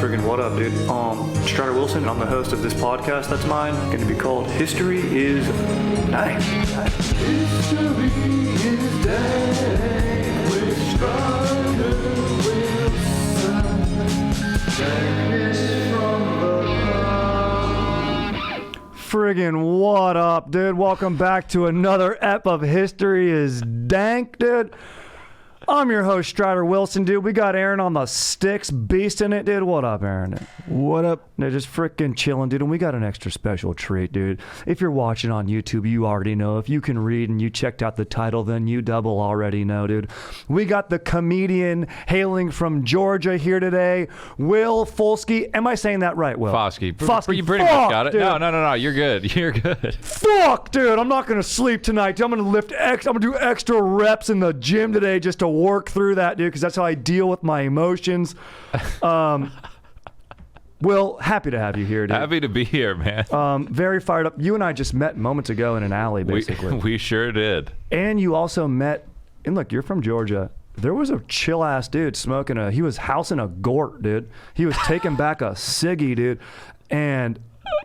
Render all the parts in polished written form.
Friggin' what up, dude? Strider Wilson, I'm the host of this podcast that's mine, going to be called History is Dank. History is Dank with Strider Wilson. Dankness from the Friggin' what up, dude? Welcome back to another ep of History is Dank, dude. I'm your host, Strider Wilson, dude. We got Aaron on the sticks, beasting it, dude. What up, Aaron? What up? They're just freaking chilling, dude. And we got an extra special treat, dude. If you're watching on YouTube, you already know. If you can read and you checked out the title, then you double already know, dude. We got the comedian hailing from Georgia here today, Will Foskey. Am I saying that right, Will? Foskey. Foskey. You pretty much got it. Dude. No. You're good. You're good. Fuck, dude. I'm not going to sleep tonight, dude. I'm going to lift I'm going to do extra reps in the gym today just to work through that, dude, because that's how I deal with my emotions. Will, happy to have you here, dude. Happy to be here, man. Very fired up. You and I just met moments ago in an alley, basically. We sure did. And you also met, and look, you're from Georgia. There was a chill-ass dude smoking he was housing a gort, dude. He was taking back a ciggy, dude. And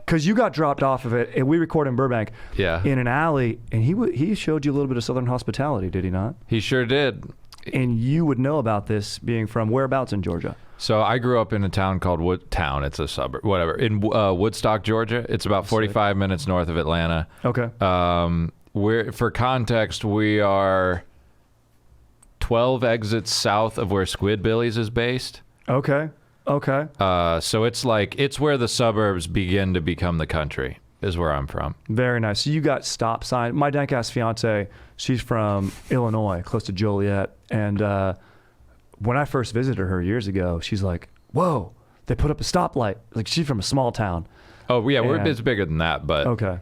because you got dropped off of it, and we record in Burbank, in an alley, and he showed you a little bit of Southern hospitality, did he not? He sure did. And you would know about this being from whereabouts in Georgia? So I grew up in a town called It's a suburb, whatever, in Woodstock, Georgia. It's about 45 minutes north of Atlanta. Okay. For context, we are 12 exits south of where Squidbillies is based. Okay. So it's where the suburbs begin to become the country, is where I'm from. Very nice. So you got stop sign. My dank-ass fiance, she's from Illinois, close to Joliet. And when I first visited her years ago, she's like, whoa, they put up a stoplight. Like, she's from a small town. Oh, yeah, it's bigger than that. But okay,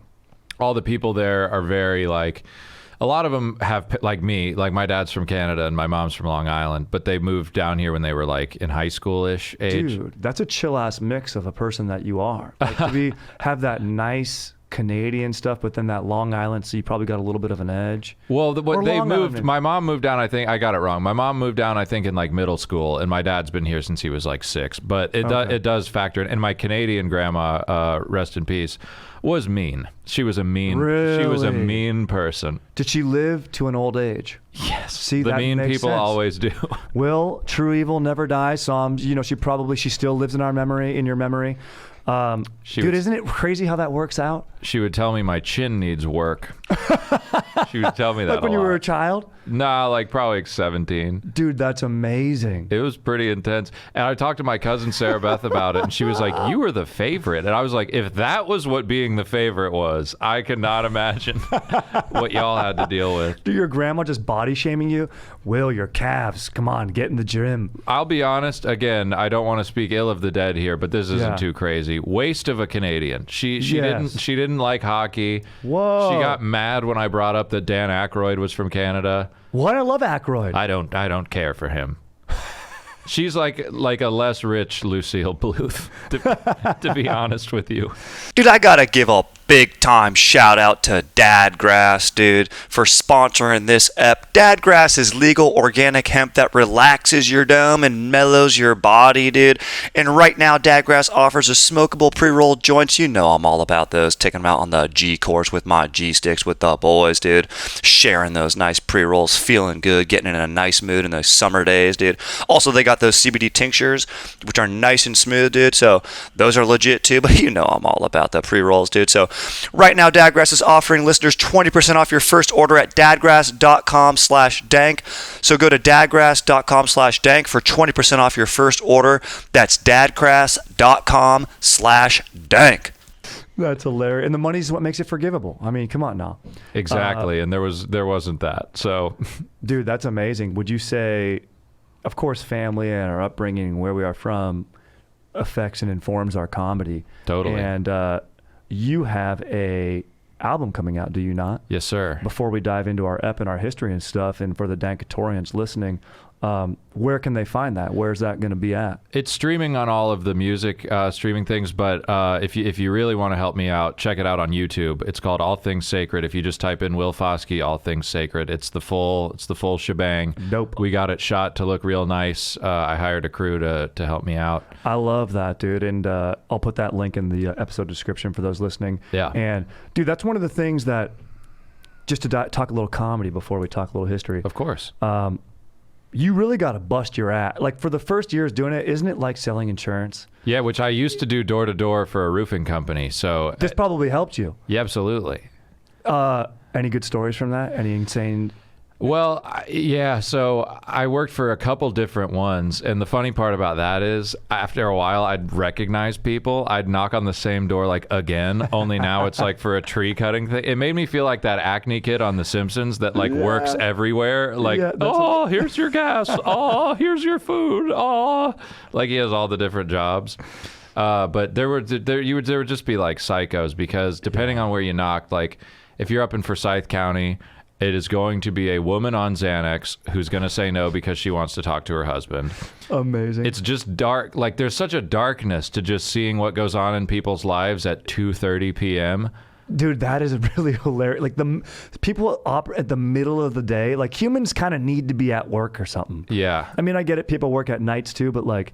all the people there are very, like, a lot of them have, like me, like my dad's from Canada and my mom's from Long Island, but they moved down here when they were like in high school-ish age. Dude, that's a chill-ass mix of a person that you are. Like, to have that nice Canadian stuff, but then that Long Island, so you probably got a little bit of an edge. Well, my mom moved down, I think, I got it wrong. My mom moved down, I think, in like middle school, and my dad's been here since he was like 6. But it does factor in. And my Canadian grandma, rest in peace, was mean. She was a mean person. Did she live to an old age? Yes. See, the that mean makes people sense. always do. Will, true evil never dies. So she still lives in our memory, in your memory. Dude, isn't it crazy how that works out? She would tell me my chin needs work. She would tell me that like when you were a child? Nah, like probably 17. Dude, that's amazing. It was pretty intense. And I talked to my cousin Sarah Beth about it, and she was like, you were the favorite. And I was like, if that was what being the favorite was, I could not imagine what y'all had to deal with. Dude, your grandma just body shaming you? Will, your calves, come on, get in the gym. I'll be honest, again, I don't want to speak ill of the dead here, but this isn't too crazy. Waste of a Canadian. She didn't like hockey. Whoa. She got mad when I brought up that Dan Aykroyd was from Canada. What? I love Aykroyd. I don't care for him. She's like a less rich Lucille Bluth, to be honest with you. Dude, I gotta give a big time shout out to Dadgrass, dude, for sponsoring this ep. Dadgrass is legal organic hemp that relaxes your dome and mellows your body, dude. And right now, Dadgrass offers a smokable pre-rolled joints. You know I'm all about those. Taking them out on the G course with my G sticks with the boys, dude. Sharing those nice pre-rolls, feeling good, getting in a nice mood in those summer days, dude. Also, they got those CBD tinctures, which are nice and smooth, dude. So those are legit too, but you know I'm all about the pre-rolls, dude. So right now, Dadgrass is offering listeners 20% off your first order at dadgrass.com/dank. So go to dadgrass.com/dank for 20% off your first order. That's dadgrass.com/dank. That's hilarious. And the money's what makes it forgivable. I mean, come on now. Exactly. And there wasn't that. So, dude, that's amazing. Would you say, of course, family and our upbringing, where we are from, affects and informs our comedy? Totally. And you have a album coming out, do you not? Yes, sir. Before we dive into our ep and our history and stuff, and for the Dankatorians listening, where can they find that? Where's that going to be at? It's streaming on all of the music streaming things, but if you really want to help me out, check it out on YouTube. It's called All Things Sacred. If you just type in Will Foskey, All Things Sacred, it's the full shebang. Dope. We got it shot to look real nice. I hired a crew to help me out. I love that, dude, and I'll put that link in the episode description for those listening. Yeah. And dude, that's one of the things that, just to talk a little comedy before we talk a little history. Of course. You really got to bust your ass. Like, for the first years doing it, isn't it like selling insurance? Yeah, which I used to do door to door for a roofing company. So This probably helped you. yeah, absolutely. Any good stories from that? Any insane? Well, yeah, so I worked for a couple different ones, and the funny part about that is after a while I'd recognize people. I'd knock on the same door like again, only now it's like for a tree cutting thing. It made me feel like that acne kid on The Simpsons that like works everywhere. Like, here's your gas. Oh, here's your food. Oh, like he has all the different jobs. But there would just be like psychos, because depending on where you knocked, like if you're up in Forsyth County, it is going to be a woman on Xanax who's going to say no because she wants to talk to her husband. Amazing. It's just dark. Like, there's such a darkness to just seeing what goes on in people's lives at 2:30 p.m. Dude, that is really hilarious. Like, the people operate at the middle of the day. Like, humans kind of need to be at work or something. Yeah. I mean, I get it. People work at nights too, but like,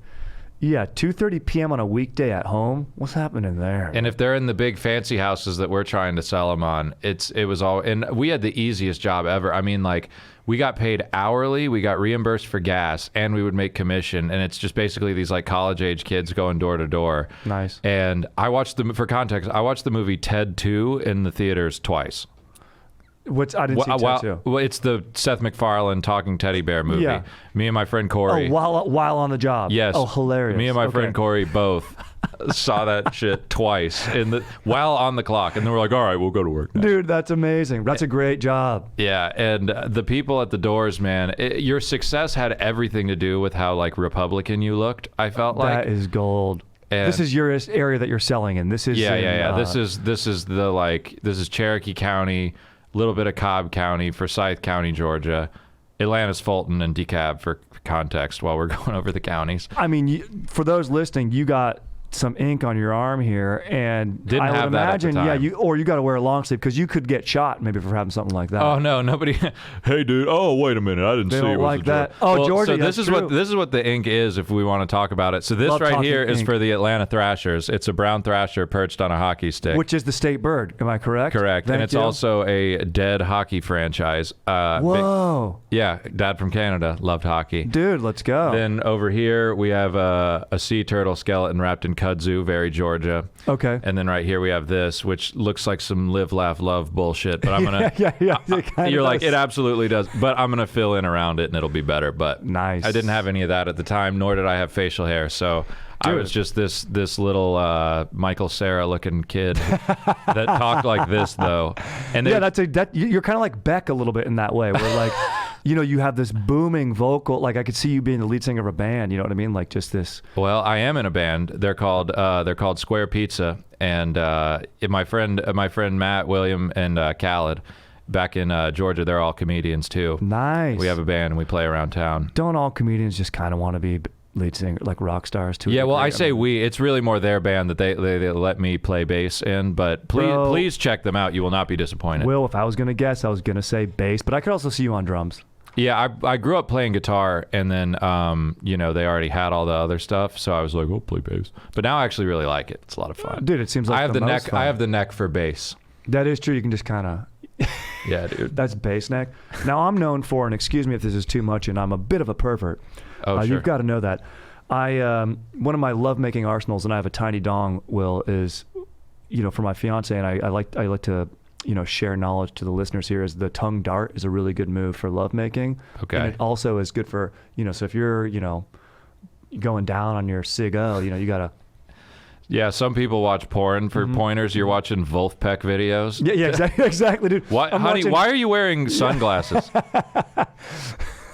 yeah, 2:30 p.m. on a weekday at home. What's happening there? And if they're in the big fancy houses that we're trying to sell them on, it was all. And we had the easiest job ever. I mean, like, we got paid hourly, we got reimbursed for gas, and we would make commission. And it's just basically these like college age kids going door to door. Nice. And for context, I watched the movie Ted 2 in the theaters twice. I didn't see Ted 2. Well, it's the Seth MacFarlane talking teddy bear movie. Yeah. Me and my friend Corey. Oh, while on the job. Yes. Oh, hilarious. Me and my friend Corey both saw that shit twice while on the clock, and then we're like, all right, we'll go to work now. Dude, that's amazing. That's a great job. Yeah, and the people at the doors, man, your success had everything to do with how like Republican you looked. I felt like that is gold. And this is your area that you're selling in. This is This is Cherokee County, a little bit of Cobb County, Forsyth County, Georgia, Atlanta's Fulton, and DeKalb for context while we're going over the counties. I mean, for those listening, you got some ink on your arm here, and didn't I would have that imagine, at the time. you got to wear a long sleeve because you could get shot maybe for having something like that. Oh no, nobody. Hey dude, oh wait a minute, I didn't see it. They don't like that. Oh, Georgia. So this is what the ink is, if we want to talk about it. So this right here is for the Atlanta Thrashers. It's a brown thrasher perched on a hockey stick, which is the state bird. Am I correct? Correct. And it's also a dead hockey franchise. Whoa. Yeah, dad from Canada, loved hockey. Dude, let's go. Then over here we have a sea turtle skeleton wrapped in kudzu, very Georgia. Okay. And then right here we have this, which looks like some live, laugh, love bullshit. But I'm gonna. You're like, it absolutely does. But I'm gonna fill in around it, and it'll be better. But nice. I didn't have any of that at the time, nor did I have facial hair. So I was just this little Michael Cera looking kid that talked like this, though. And you're kind of like Beck a little bit in that way, where like. You have this booming vocal. Like, I could see you being the lead singer of a band. You know what I mean? Like, just this. Well, I am in a band. They're called Square Pizza, and my friend Matt, William, and Khaled, back in Georgia, they're all comedians too. Nice. We have a band and we play around town. Don't all comedians just kind of want to be lead singer, like rock stars too? Yeah, well, I say we. It's really more their band that they let me play bass in. But please check them out. You will not be disappointed. Will, if I was gonna guess, I was gonna say bass, but I could also see you on drums. Yeah, I grew up playing guitar, and then they already had all the other stuff, so I was like, oh, play bass. But now I actually really like it. It's a lot of fun. Dude, it seems like I have the most neck. fun. I have the neck for bass. That is true. You can just kind of. Yeah, dude. That's bass neck. Now I'm known for, and excuse me if this is too much, and I'm a bit of a pervert. Oh, sure. You've got to know that. One of my lovemaking arsenals, and I have a tiny dong, Will, is, for my fiance, and I like to, share knowledge to the listeners here, is the tongue dart is a really good move for lovemaking. Okay. And it also is good for, so if you're, going down on your cig-o, you got to. Yeah, some people watch porn for pointers. You're watching Wolfpack videos. Yeah, exactly, dude. Why are you wearing sunglasses?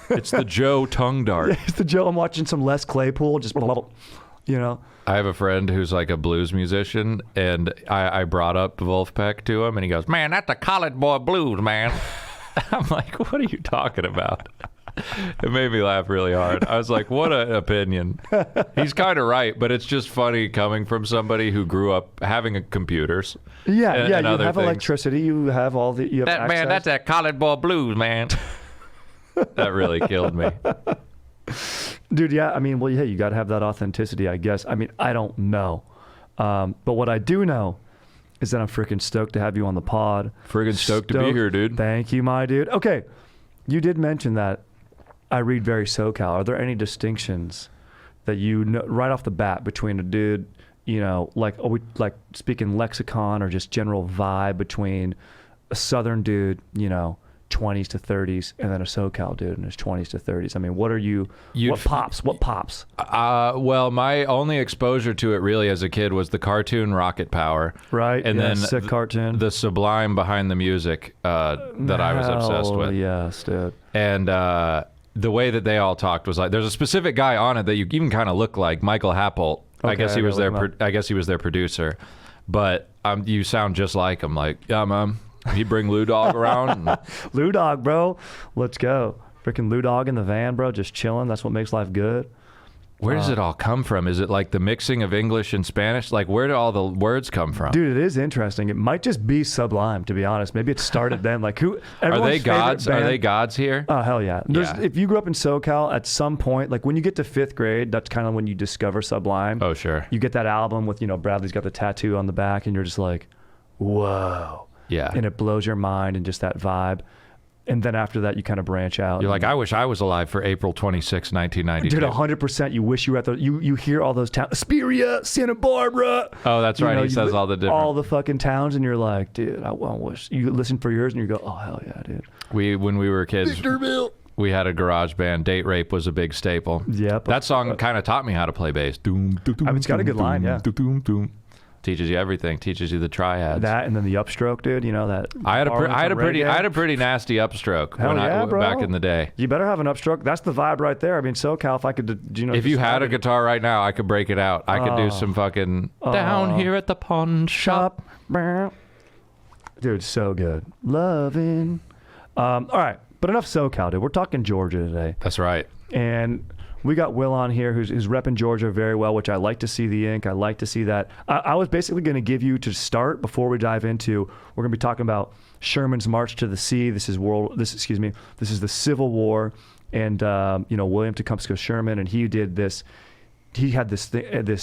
It's the Joe tongue dart. Yeah, it's the Joe. I'm watching some Les Claypool, just, I have a friend who's like a blues musician, and I brought up Wolfpack to him, and he goes, man, that's a college boy blues, man. I'm like, what are you talking about? It made me laugh really hard. I was like, what an opinion. He's kind of right, but it's just funny coming from somebody who grew up having computers. Yeah, and you other have things. Electricity, you have all the... You have access. Man, that's that college boy blues, man. That really killed me. Dude, yeah, I mean, well, yeah, you got to have that authenticity, I guess. I mean, I don't know. But what I do know is that I'm freaking stoked to have you on the pod. Friggin' stoked to be here, dude. Thank you, my dude. Okay, you did mention that I read very SoCal. Are there any distinctions that you know right off the bat between a dude, you know, like speaking lexicon or just general vibe between a Southern dude, you know, 20s to 30s, and then a SoCal dude in his 20s to 30s? I mean, what are you? What pops? What pops? Well, my only exposure to it really as a kid was the cartoon Rocket Power, right? And yeah, then sick cartoon, the sublime behind the music that I was obsessed with. Yes, dude. And the way that they all talked was like, there's a specific guy on it that you even kind of look like, Michael Happold. Okay, I guess he was their producer, but you sound just like him. Like, yeah, man. He'd bring Lou Dog around. Lou Dog, bro. Let's go. Freaking Lou Dog in the van, bro. Just chilling. That's what makes life good. Where does it all come from? Is it like the mixing of English and Spanish? Like, where do all the words come from? Dude, it is interesting. It might just be Sublime, to be honest. Maybe it started then. Like, who? Are they gods? Are they gods here? Oh, hell yeah. If you grew up in SoCal, at some point, like when you get to 5th grade, that's kind of when you discover Sublime. Oh, sure. You get that album with, you know, Bradley's got the tattoo on the back, and you're just like, whoa. Yeah. And it blows your mind and just that vibe. And then after that, you kind of branch out. You're like, I wish I was alive for April 26, 1992. Dude, 100%. You wish you were at the... You hear all those towns. Aspiria, Santa Barbara. Oh, that's right. He says all the different... All the fucking towns, and you're like, dude, I wish... You listen for yours, and you go, oh, hell yeah, dude. When we were kids... Victorville. We had a garage band. Date Rape was a big staple. Yep. That song kind of taught me how to play bass. I mean, it's got a good line, yeah. Teaches you everything. Teaches you the triads. That and then the upstroke, dude. You know that. I had a pretty nasty upstroke back in the day. You better have an upstroke. That's the vibe right there. I mean, SoCal. If I could, you know, if you had a guitar right now, I could break it out. I could do some fucking down here at the pawn shop. Dude, so good. Loving. All right, but enough SoCal, dude. We're talking Georgia today. That's right. And we got Will on here who's repping Georgia very well, which I like to see the ink. I like to see that. I was basically going to give you to start before we dive into, we're going to be talking about Sherman's March to the Sea. This is the Civil War. And, you know, William Tecumseh Sherman, and he had this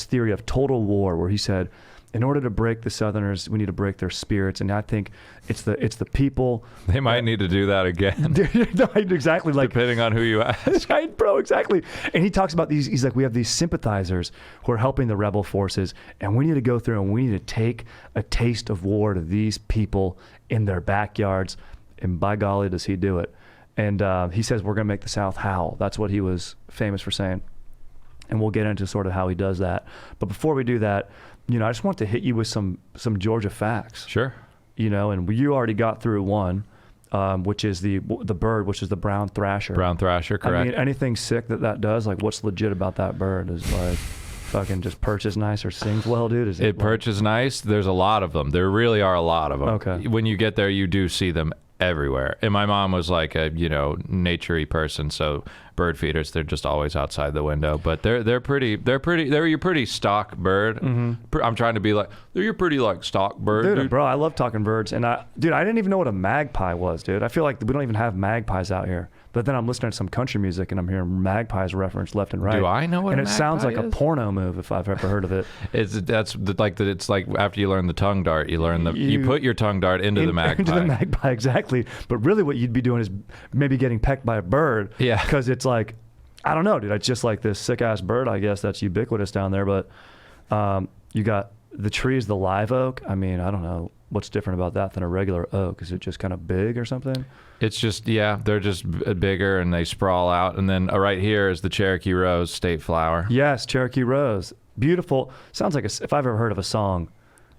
theory of total war where he said, in order to break the Southerners, we need to break their spirits. And I think it's the people. They might need to do that again. Exactly. Like, depending on who you ask. Right, bro, exactly. And he talks about these. He's like, we have these sympathizers who are helping the rebel forces, and we need to go through and we need to take a taste of war to these people in their backyards. And by golly, does he do it. And he says, we're going to make the South howl. That's what he was famous for saying. And we'll get into sort of how he does that. But before we do that, you know, I just want to hit you with some Georgia facts. Sure. You know, and you already got through one, which is the bird, which is the brown thrasher. Brown thrasher, correct. I mean, anything sick that does, like, what's legit about that bird is like fucking just perches nice or sings well, dude. It perches nice. There's a lot of them. There really are a lot of them. Okay. When you get there, you do see them everywhere. And my mom was like a, you know, nature-y person, so bird feeders, they're just always outside the window. But they're your pretty stock bird. Mm-hmm. I'm trying to be like, they're your pretty like stock bird, dude. Bro, I love talking birds. And I didn't even know what a magpie was, dude. I feel like we don't even have magpies out here. But then I'm listening to some country music and I'm hearing magpies referenced left and right. Do I know what a magpie is? And it sounds like a porno move if I've ever heard of it. It's like after you learn the tongue dart, you put your tongue dart into the magpie. Into the magpie, exactly. But really what you'd be doing is maybe getting pecked by a bird. Yeah. Because it's like, I don't know, dude. It's just like this sick-ass bird, I guess, that's ubiquitous down there. But you got the tree is the live oak. I mean, I don't know what's different about that than a regular oak. Is it just kind of big or something? It's just, yeah, they're just bigger and they sprawl out. And then right here is the Cherokee Rose state flower. Yes, Cherokee Rose. Beautiful. Sounds like if I've ever heard of a song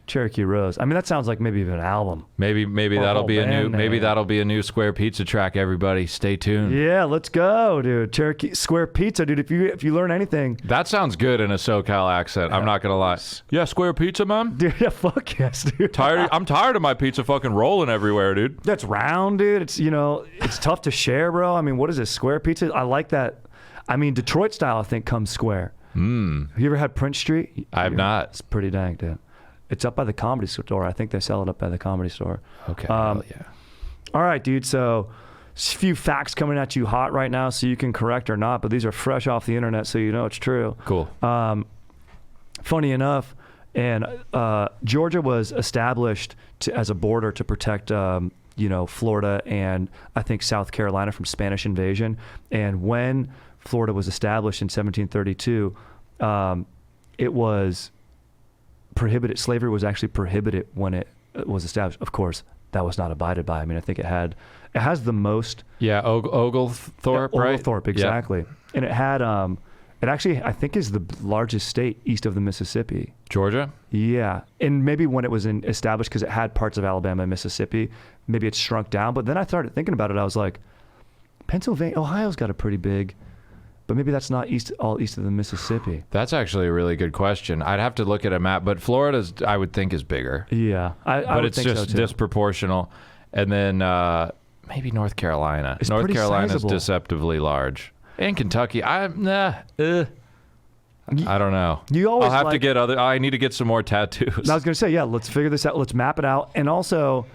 Cherokee Rose. I mean, that sounds like maybe even an album. Maybe Or a that'll whole be a new band maybe name. that'll be a new Square Pizza track. Everybody, stay tuned. Yeah, let's go, dude. Cherokee Square Pizza, dude. If you learn anything, That sounds good in a SoCal accent. I'm not gonna lie. Yeah, Square Pizza, man. dude. Yeah, fuck yes, dude. I'm tired of my pizza fucking rolling everywhere, dude. That's round, dude. It's it's tough to share, bro. I mean, what is this Square Pizza? I like that. I mean, Detroit style, I think, comes square. Have you ever had Prince Street? I have not. It's pretty dank, dude. It's up by the Comedy Store. I think they sell it up by the Comedy Store. Okay. Hell yeah. All right, dude. So, a few facts coming at you hot right now, so you can correct or not, but these are fresh off the internet, so you know it's true. Cool. Funny enough, and Georgia was established as a border to protect, Florida and I think South Carolina from Spanish invasion. And when Florida was established in 1732, it was prohibited. Slavery was actually prohibited when it was established. Of course, that was not abided by. I mean, I think it has the most. Yeah, Oglethorpe, right? Oglethorpe, exactly. Yep. And it had, it actually, I think, is the largest state east of the Mississippi. Georgia? Yeah. And maybe when it was established, because it had parts of Alabama and Mississippi, maybe it shrunk down. But then I started thinking about it. I was like, Pennsylvania, Ohio's got a pretty big, but maybe that's not all east of the Mississippi. That's actually a really good question. I'd have to look at a map, but Florida's, I would think, is bigger. Yeah. But it's just disproportional. And then maybe North Carolina. It's North pretty Carolina's sizable. deceptively large. And Kentucky, I don't know. You always I'll have to get I need to get some more tattoos. I was going to say, yeah, let's figure this out. Let's map it out. And also,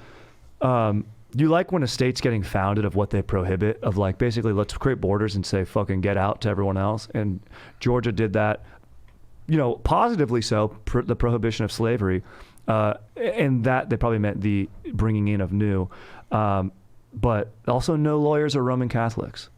you like when a state's getting founded of what they prohibit, of like, basically, let's create borders and say, fucking get out to everyone else. And Georgia did that, positively so, the prohibition of slavery. And that they probably meant the bringing in of new. But also no lawyers or Roman Catholics.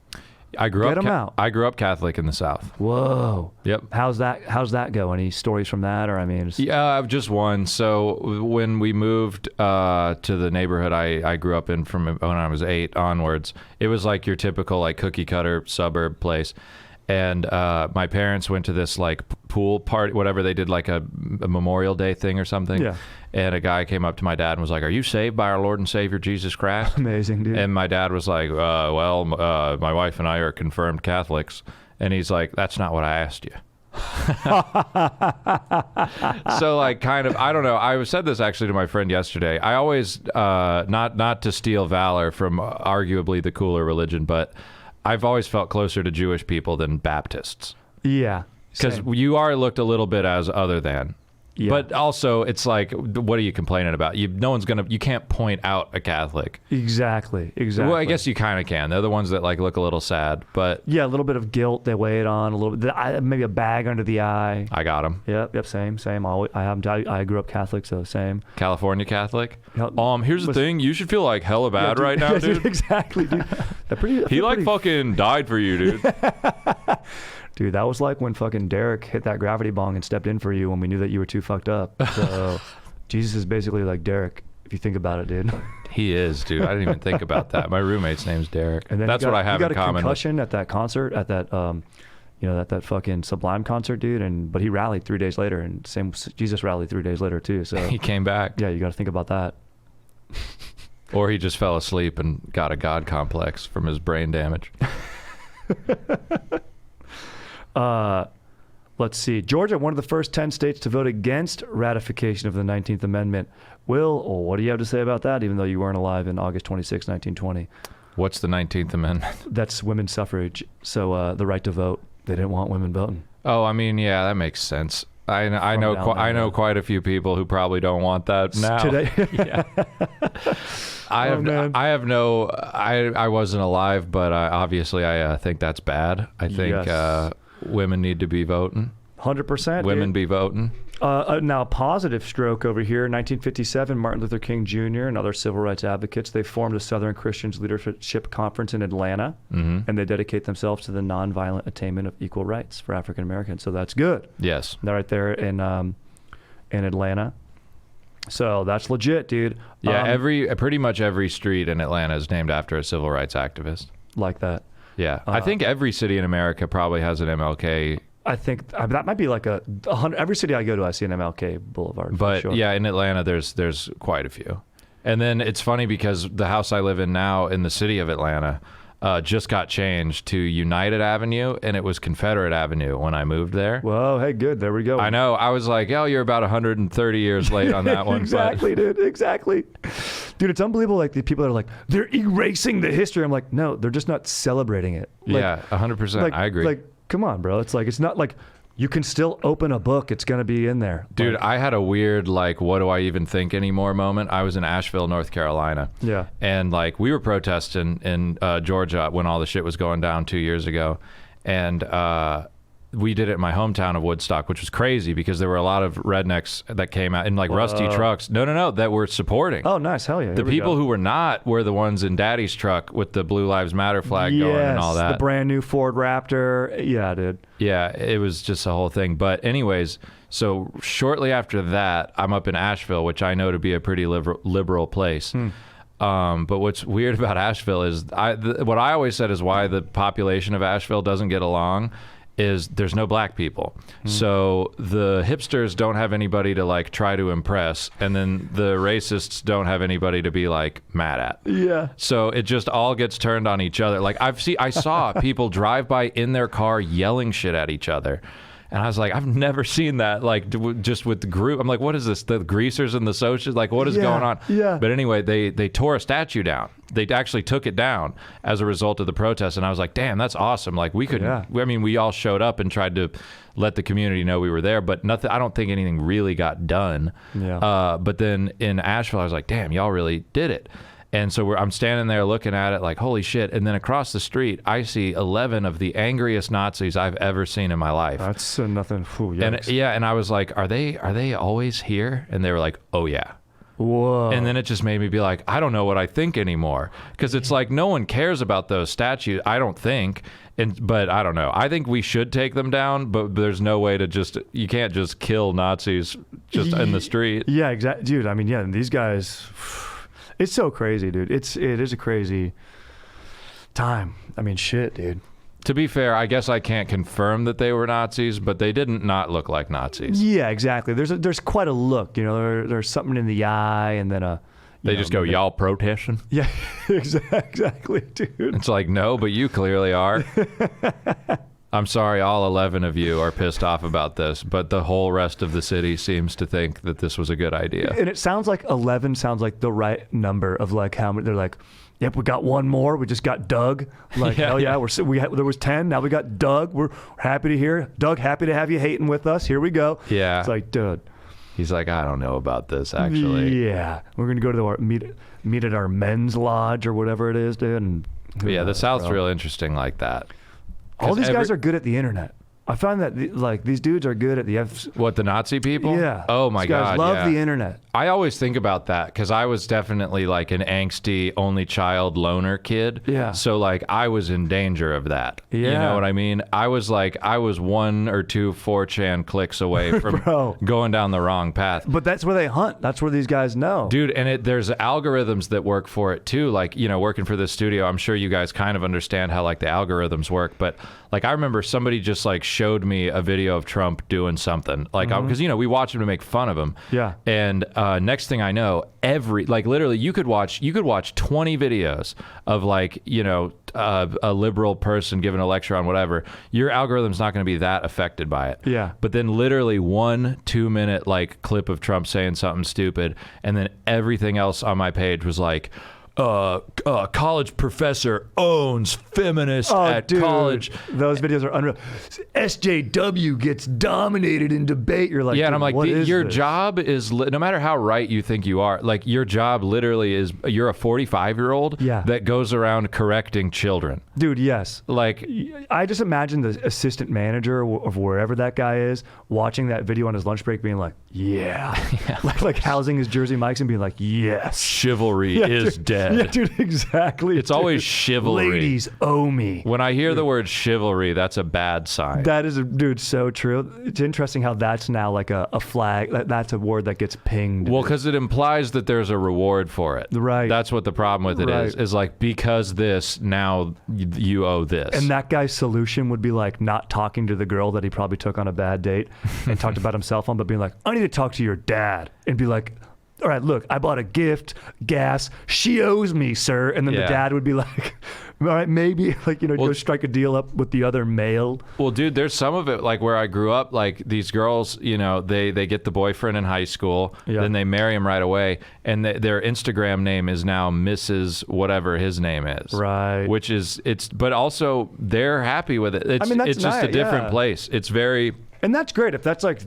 I grew Get 'em out. I grew up Catholic in the South. Whoa. Yep. How's that go? Any stories from that? Or, I mean, Yeah, just one. So when we moved to the neighborhood I grew up in from when I was 8 onwards, it was like your typical like cookie cutter suburb place. And my parents went to this like pool party, whatever they did, like a Memorial Day thing or something. Yeah. And a guy came up to my dad and was like, "Are you saved by our Lord and Savior Jesus Christ?" amazing, dude. And my dad was like, my wife and I are confirmed Catholics. And he's like, "That's not what I asked you." So like kind of, I don't know. I said this actually to my friend yesterday. I always, not to steal valor from arguably the cooler religion, but I've always felt closer to Jewish people than Baptists. Yeah. Because Same. you are looked a little bit as other than. Yeah. But also, it's like, what are you complaining about? You can't point out a Catholic. Exactly. Well, I guess you kind of can. They're the ones that like look a little sad, but Yeah, a little bit of guilt they weigh it on, a little bit, maybe a bag under the eye. I got them. Yep, same. I grew up Catholic, so same. California Catholic. Yeah, Here's the thing. You should feel like hella bad right now, Yeah, dude. Exactly, dude. He like fucking died for you, dude. Dude, that was like when fucking Derek hit that gravity bong and stepped in for you when we knew that you were too fucked up. So Jesus is basically like Derek, if you think about it, dude. He is, dude. I didn't even think about that. My roommate's name's Derek. And then that's what I have in common. You got a common. concussion at that concert, at that that fucking Sublime concert, dude. But he rallied 3 days later, and Jesus rallied 3 days later too. So He came back. yeah, you got to think about that. Or he just fell asleep and got a God complex from his brain damage. Let's see. Georgia, one of the first 10 states to vote against ratification of the 19th Amendment. Will, what do you have to say about that, even though you weren't alive in August 26, 1920? What's the 19th Amendment? That's women's suffrage. So the right to vote. They didn't want women voting. Oh, I mean, yeah, that makes sense. I know quite a few people who probably don't want that now. Today. Yeah. I wasn't alive, but obviously I think that's bad. I think Yes. women need to be voting. 100%. Women be voting. Now, a positive stroke over here. 1957, Martin Luther King Jr. and other civil rights advocates, they formed a Southern Christians Leadership Conference in Atlanta, and they dedicate themselves to the nonviolent attainment of equal rights for African Americans. So that's good. Yes. They're right there in Atlanta. So that's legit, dude. Yeah, pretty much every street in Atlanta is named after a civil rights activist. Like that. Yeah. I think every city in America probably has an MLK I think that might be like 100. Every city I go to, I see an MLK Boulevard. But sure. yeah, in Atlanta, there's quite a few. And then it's funny because the house I live in now in the city of Atlanta just got changed to United Avenue, and it was Confederate Avenue when I moved there. Whoa, hey, good. There we go. I know. I was like, oh, you're about 130 years late on that one. Exactly, dude. Exactly. Dude, it's unbelievable. Like, the people that are like, they're erasing the history. I'm like, no, they're just not celebrating it. Like, yeah, 100%. like, I agree. Like, come on, bro. It's like, it's not like you can still open a book. It's going to be in there. Dude, like, I had a weird, like, what do I even think anymore moment. I was in Asheville, North Carolina. Yeah. And, like, we were protesting in Georgia when all the shit was going down 2 years ago. And we did it in my hometown of Woodstock, which was crazy because there were a lot of rednecks that came out in, like, rusty trucks. No, that were supporting. Oh, nice. Hell yeah. The people who were not were the ones in Daddy's truck with the Blue Lives Matter flag going and all that. The brand new Ford Raptor. Yeah, dude. Yeah, it was just a whole thing. But anyways, so shortly after that, I'm up in Asheville, which I know to be a pretty liberal place. But what's weird about Asheville is what I always said is why the population of Asheville doesn't get along is there's no black people. So the hipsters don't have anybody to like try to impress, and then the racists don't have anybody to be like mad at. Yeah. So it just all gets turned on each other. Like I saw people drive by in their car yelling shit at each other. And I was like, I've never seen that, like, just with the group. I'm like, what is this? The greasers and the socials? Like, what is going on? Yeah. But anyway, they tore a statue down. They actually took it down as a result of the protest. And I was like, damn, that's awesome. Like, we could, I mean, we all showed up and tried to let the community know we were there. But nothing. I don't think anything really got done. Yeah. But then in Asheville, I was like, damn, y'all really did it. And so I'm standing there looking at it like, holy shit. And then across the street, I see 11 of the angriest Nazis I've ever seen in my life. That's nothing. Ooh, And I was like, are they always here? And they were like, oh yeah. Whoa. And then it just made me be like, I don't know what I think anymore. Because it's like no one cares about those statues, I don't think. But I don't know. I think we should take them down, but there's no way to you can't just kill Nazis just in the street. Yeah, exactly. Dude, I mean, yeah, these guys... It's so crazy, dude. It is a crazy time. I mean, shit, dude. To be fair, I guess I can't confirm that they were Nazis, but they didn't not look like Nazis. Yeah, exactly. There's quite a look, you know. There's something in the eye, and then they just go, y'all protesting? Yeah, exactly, dude. It's like, no, but you clearly are. I'm sorry, all 11 of you are pissed off about this, but the whole rest of the city seems to think that this was a good idea. And it sounds like 11 sounds like the right number of like how many. They're like, yep, we got one more. We just got Doug. Like, hell yeah, there was 10. Now we got Doug. We're happy to hear. Doug, happy to have you hating with us. Here we go. Yeah. It's like, dude. He's like, I don't know about this, actually. Yeah. We're going to go to our meet at our men's lodge or whatever it is, dude. And yeah, the South's real interesting like that. All these guys are good at the internet. I find that like these dudes are good at what, the Nazi people? Yeah. Oh my God. These guys love the internet. I always think about that because I was definitely like an angsty only child loner kid. Yeah. So like I was in danger of that. Yeah. You know what I mean? I was 1 or 2 4chan clicks away from going down the wrong path. But that's where they hunt. That's where these guys know. Dude, and there's algorithms that work for it too. Like, you know, working for this studio, I'm sure you guys kind of understand how like the algorithms work. But like I remember somebody just like showed me a video of Trump doing something. Like, because, you know, we watch him to make fun of him. Yeah. And next thing I know, literally you could watch 20 videos of like, you know, a liberal person giving a lecture on whatever. Your algorithm's not going to be that affected by it. Yeah. But then literally 1-2 minute like clip of Trump saying something stupid, and then everything else on my page was like, college professor owns feminist at college. Those videos are unreal. SJW gets dominated in debate. You're like, yeah, and I'm like, your this? job is, no matter how right you think you are, like your job literally is, you're a 45-year-old that goes around correcting children. Dude, yes. Like, I just imagine the assistant manager of wherever that guy is watching that video on his lunch break being like, like housing his Jersey Mikes and being like, yes. Chivalry is dead. dead. Yeah, dude, exactly. It's always chivalry. Ladies owe me. When I hear the word chivalry, that's a bad sign. That is, dude, so true. It's interesting how that's now like a flag. That's a word that gets pinged. Well, because it implies that there's a reward for it. Right. That's what the problem with it is like, because this, now you owe this. And that guy's solution would be like not talking to the girl that he probably took on a bad date and talked about himself on, but being like, I need to talk to your dad, and be like, all right, look, I bought a gift, gas, she owes me, sir. And then the dad would be like, all right, maybe, like, go strike a deal up with the other male. Well, dude, there's some of it, like where I grew up, like these girls, they get the boyfriend in high school, then they marry him right away, and their Instagram name is now Mrs. whatever his name is. Right. Which is, but also they're happy with it. It's just a different place. It's very... And that's great. If that's like,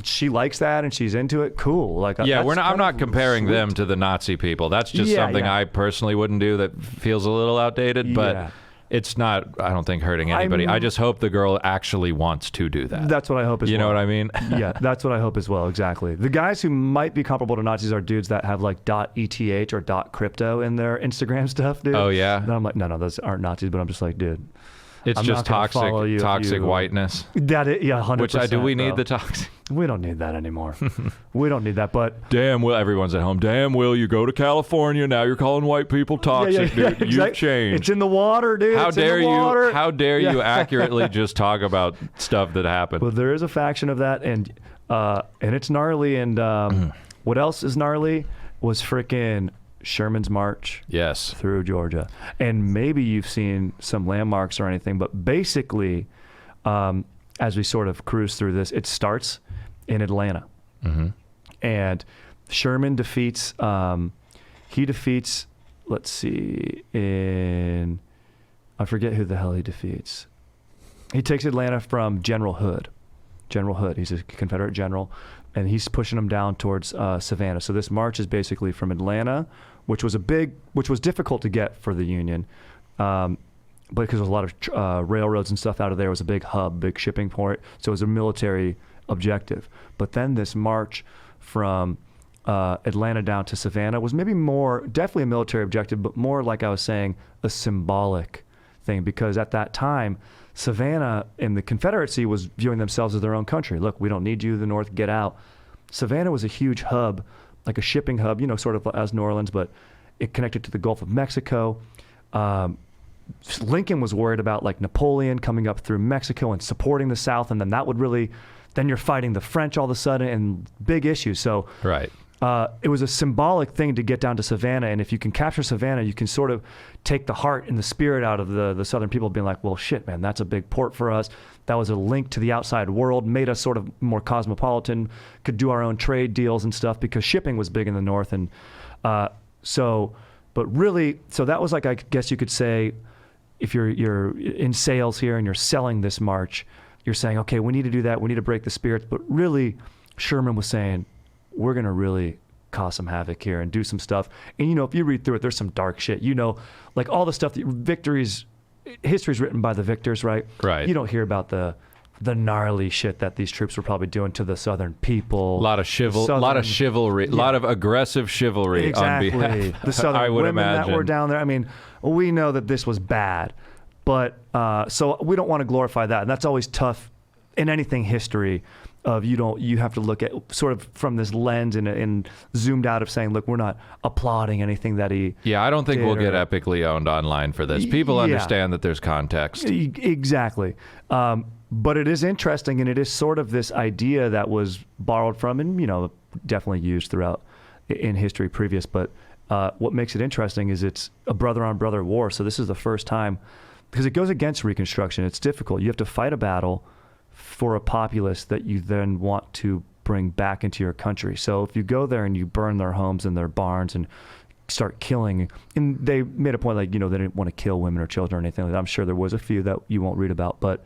she likes that and she's into it, cool. Like, yeah, I'm not comparing them to the Nazi people. That's just something I personally wouldn't do that feels a little outdated, but it's not, I don't think, hurting anybody. I just hope the girl actually wants to do that. That's what I hope as well. You know what I mean? Yeah, that's what I hope as well, exactly. The guys who might be comparable to Nazis are dudes that have like .eth or .crypto in their Instagram stuff, dude. Oh, yeah? And I'm like, no, those aren't Nazis, but I'm just like, dude. It's just toxic whiteness. That is, yeah, 100%. Do we need the toxic? We don't need that anymore. We don't need that, but... Damn, Will, everyone's at home. Damn, Will, you go to California, now you're calling white people toxic, dude. Exactly. You've changed. It's in the water, dude. How dare you accurately just talk about stuff that happened? Well, there is a faction of that, and it's gnarly, and what else is gnarly was frickin' Sherman's march through Georgia. And maybe you've seen some landmarks or anything, but basically, as we sort of cruise through this, it starts in Atlanta. And Sherman defeats, let's see, I forget who the hell he defeats. He takes Atlanta from General Hood. He's a Confederate general, and he's pushing them down towards Savannah. So this march is basically from Atlanta, which was difficult to get for the Union, but because there's a lot of railroads and stuff out of there. It was a big hub, big shipping port, so it was a military objective. But then this march from Atlanta down to Savannah was definitely a military objective, but more, like I was saying, a symbolic thing, because at that time, Savannah and the Confederacy was viewing themselves as their own country. Look, we don't need you, the North, get out. Savannah was a huge hub, like a shipping hub, sort of as New Orleans, but it connected to the Gulf of Mexico. Lincoln was worried about like Napoleon coming up through Mexico and supporting the South, and then then you're fighting the French all of a sudden, and big issues. So it was a symbolic thing to get down to Savannah, and if you can capture Savannah, you can sort of take the heart and the spirit out of the Southern people, being like, well, shit, man, that's a big port for us. That was a link to the outside world, made us sort of more cosmopolitan, could do our own trade deals and stuff, because shipping was big in the North. And so that was like, I guess you could say, if you're in sales here and you're selling this march, you're saying, okay, we need to do that, we need to break the spirits. But really, Sherman was saying, we're going to really cause some havoc here and do some stuff. And, if you read through it, there's some dark shit. Like all the stuff history's written by the victors, right? Right. You don't hear about the gnarly shit that these troops were probably doing to the Southern people. A lot of chivalry, a lot of aggressive chivalry on behalf. The Southern I would women imagine. that were down there. I mean, we know that this was bad, but so we don't want to glorify that. And that's always tough in anything history. You have to look at sort of from this lens and zoomed out of saying, look, we're not applauding anything that he I don't think we'll get epically owned online for this. People understand that there's context. Exactly. But it is interesting, and it is sort of this idea that was borrowed from and, definitely used throughout in history previous. But what makes it interesting is it's a brother-on-brother war. So this is the first time, because it goes against Reconstruction. It's difficult. You have to fight a battle for a populace that you then want to bring back into your country. So if you go there and you burn their homes and their barns and start killing, and they made a point like, they didn't want to kill women or children or anything like that. I'm sure there was a few that you won't read about, but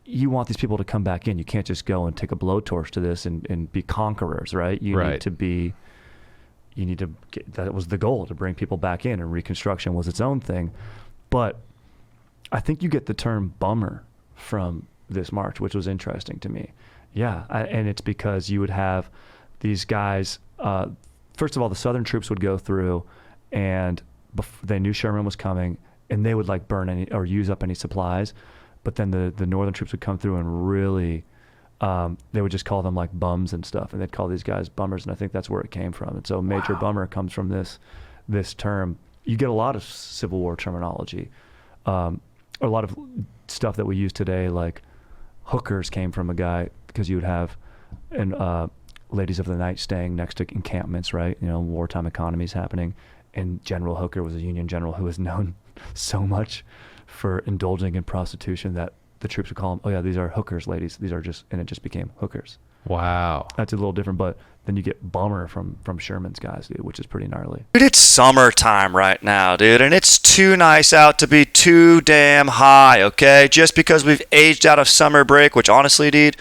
you want these people to come back in. You can't just go and take a blowtorch to this and be conquerors, right? You need to get, that was the goal, to bring people back in, and Reconstruction was its own thing. But I think you get the term bummer from this march, which was interesting to me. And it's because you would have these guys, first of all, the Southern troops would go through, and they knew Sherman was coming, and they would like burn any or use up any supplies. But then the northern troops would come through and really, they would just call them like bums and stuff, and they'd call these guys bummers, and I think that's where it came from. And so major bummer comes from this term. You get a lot of Civil War terminology, a lot of stuff that we use today, like hookers came from a guy because you would have ladies of the night staying next to encampments, right? You know, wartime economies happening. And General Hooker was a Union general who was known so much for indulging in prostitution that the troops would call him, oh yeah, these are hookers, ladies. These are just, and it just became hookers. Wow. That's a little different, but then you get bummer from Sherman's guys, dude, which is pretty gnarly. Dude, it's summertime right now, dude, and it's too nice out to be too damn high, okay? Just because we've aged out of summer break, which honestly, dude,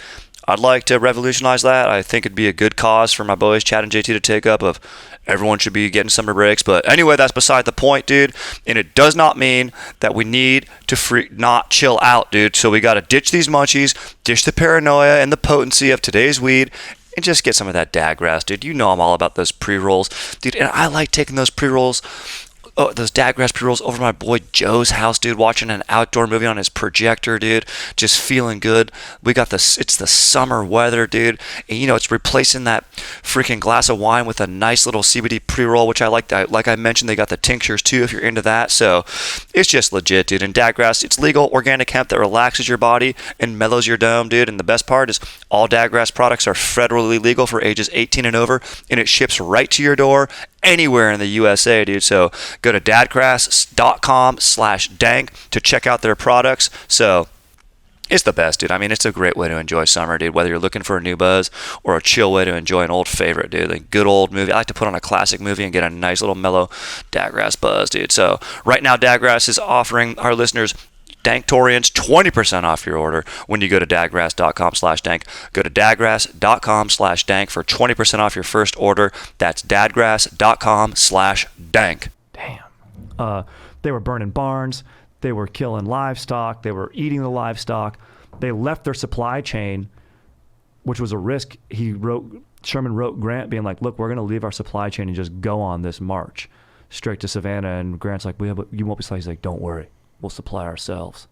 I'd like to revolutionize that. I think it'd be a good cause for my boys, Chad and JT, to take up of everyone should be getting summer breaks. But anyway, that's beside the point, dude. And it does not mean that we need to not chill out, dude. So we got to ditch these munchies, ditch the paranoia and the potency of today's weed, and just get some of that dad grass, dude. You know I'm all about those pre-rolls, dude. And I like taking those pre-rolls, those dad grass pre-rolls over my boy Joe's house, dude, watching an outdoor movie on his projector, dude, just feeling good. We got it's the summer weather, dude, and you know, it's replacing that freaking glass of wine with a nice little CBD pre-roll, which I like. Like I mentioned, they got the tinctures too if you're into that. So it's just legit, dude. And dad grass, it's legal organic hemp that relaxes your body and mellows your dome, dude. And the best part is all dad grass products are federally legal for ages 18 and over, and it ships right to your door anywhere in the USA, dude. So go to dadgrass.com/dank to check out their products. So it's the best, dude. I mean, it's a great way to enjoy summer, dude, whether you're looking for a new buzz or a chill way to enjoy an old favorite, dude. A good old movie. I like to put on a classic movie and get a nice little mellow Dadgrass buzz, dude. So right now, Dadgrass is offering our listeners, Danktorians, 20% off your order when you go to dadgrass.com/dank. Go to dadgrass.com/dank for 20% off your first order. That's dadgrass.com/dank. Damn. They were burning barns. They were killing livestock. They were eating the livestock. They left their supply chain, which was a risk. Sherman wrote Grant being like, look, we're going to leave our supply chain and just go on this march straight to Savannah. And Grant's like, you won't be supplied. He's like, don't worry. We'll supply ourselves.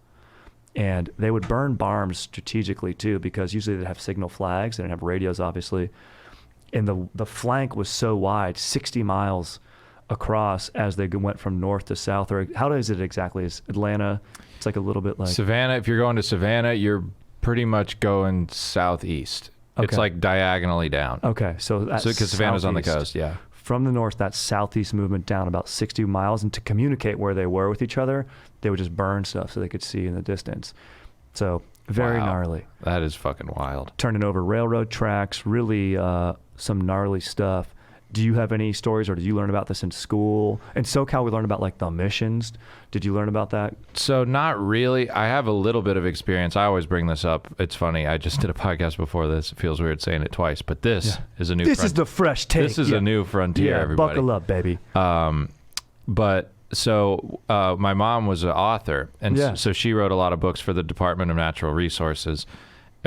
And they would burn barns strategically too, because usually they'd have signal flags. They didn't have radios, obviously. And the flank was so wide, 60 miles across as they went from north to south. Or how is it exactly? Is Atlanta, it's like a little bit like... Savannah, if you're going to Savannah, you're pretty much going southeast. Okay. It's like diagonally down. Okay, so that's because Savannah's on the coast, yeah. From the north, that southeast movement down about 60 miles, and to communicate where they were with each other, they would just burn stuff so they could see in the distance. So very gnarly. That is fucking wild. Turning over railroad tracks, really some gnarly stuff. Do you have any stories, or did you learn about this in school? In SoCal, we learned about like the missions. Did you learn about that? So not really. I have a little bit of experience. I always bring this up. It's funny. I just did a podcast before this. It feels weird saying it twice, but this is a new. This is the fresh take. This is a new frontier. Everybody, buckle up, baby. But so my mom was an author, and so she wrote a lot of books for the Department of Natural Resources.